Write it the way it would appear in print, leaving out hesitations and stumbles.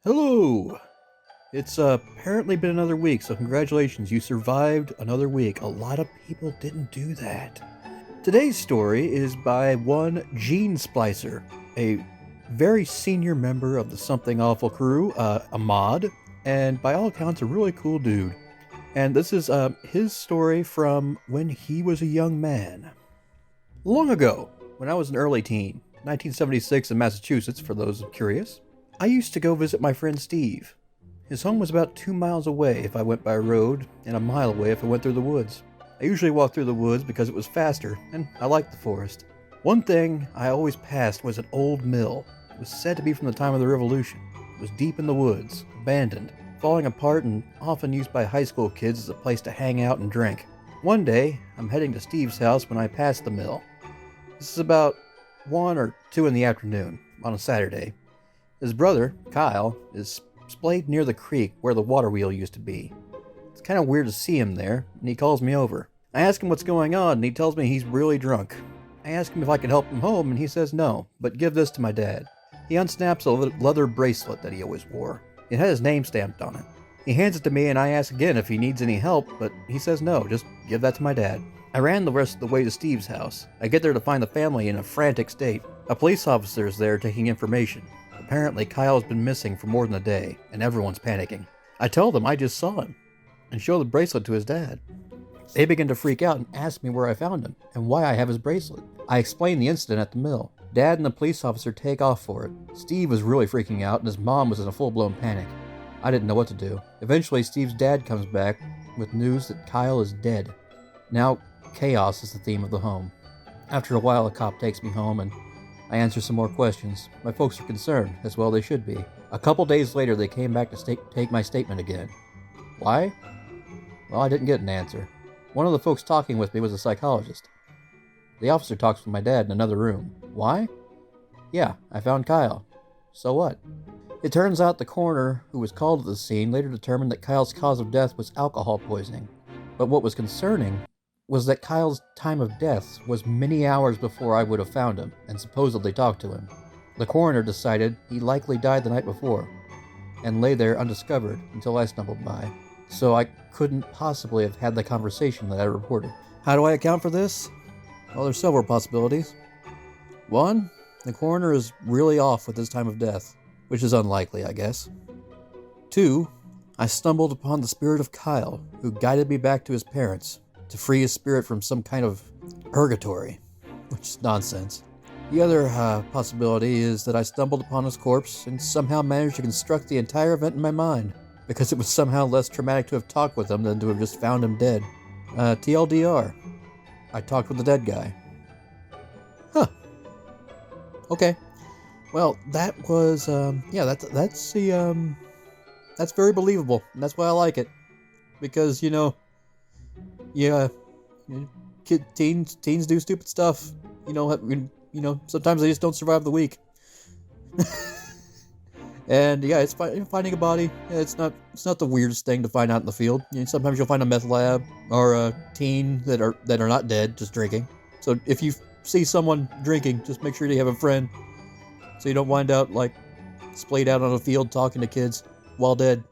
Hello! It's apparently been another week, so congratulations, you survived another week. A lot of people didn't do that. Today's story is by one Gene Splicer, a very senior member of the Something Awful crew, a mod, and by all accounts, a really cool dude. And this is his story from when he was a young man. Long ago, when I was an early teen, 1976 in Massachusetts, for those curious, I used to go visit my friend Steve. His home was about 2 miles away if I went by road, and a mile away if I went through the woods. I usually walked through the woods because it was faster, and I liked the forest. One thing I always passed was an old mill. It was said to be from the time of the Revolution. It was deep in the woods, abandoned, falling apart, and often used by high school kids as a place to hang out and drink. One day, I'm heading to Steve's house when I pass the mill. This is about 1 or 2 in the afternoon, on a Saturday. His brother, Kyle, is splayed near the creek where the water wheel used to be. It's kind of weird to see him there, and he calls me over. I ask him what's going on, and he tells me he's really drunk. I ask him if I can help him home, and he says no, but give this to my dad. He unsnaps a leather bracelet that he always wore. It had his name stamped on it. He hands it to me, and I ask again if he needs any help, but he says no, just give that to my dad. I ran the rest of the way to Steve's house. I get there to find the family in a frantic state. A police officer is there taking information. Apparently, Kyle's been missing for more than a day, and everyone's panicking. I tell them I just saw him, and show the bracelet to his dad. They begin to freak out and ask me where I found him, and why I have his bracelet. I explain the incident at the mill. Dad and the police officer take off for it. Steve was really freaking out, and his mom was in a full-blown panic. I didn't know what to do. Eventually, Steve's dad comes back with news that Kyle is dead. Now, chaos is the theme of the home. After a while, a cop takes me home, and I answer some more questions. My folks are concerned, as well they should be. A couple days later, they came back to take my statement again. Why? Well, I didn't get an answer. One of the folks talking with me was a psychologist. The officer talks with my dad in another room. Why? Yeah, I found Kyle. So what? It turns out the coroner who was called to the scene later determined that Kyle's cause of death was alcohol poisoning. But what was concerning was that Kyle's time of death was many hours before I would have found him and supposedly talked to him. The coroner decided he likely died the night before and lay there undiscovered until I stumbled by. So I couldn't possibly have had the conversation that I reported. How do I account for this? Well, there's several possibilities. One, the coroner is really off with his time of death, which is unlikely, I guess. Two, I stumbled upon the spirit of Kyle, who guided me back to his parents to free his spirit from some kind of purgatory, which is nonsense. The other possibility is that I stumbled upon his corpse and somehow managed to construct the entire event in my mind, because it was somehow less traumatic to have talked with him than to have just found him dead. TLDR. I talked with the dead guy. Huh. Okay. Well, that was, that's very believable, and that's why I like it. Because, teens do stupid stuff. Sometimes they just don't survive the week. And yeah, it's finding a body. It's not the weirdest thing to find out in the field. Sometimes you'll find a meth lab or a teen that are not dead, just drinking. So if you see someone drinking, just make sure you have a friend, so you don't wind up like splayed out on a field talking to kids while dead.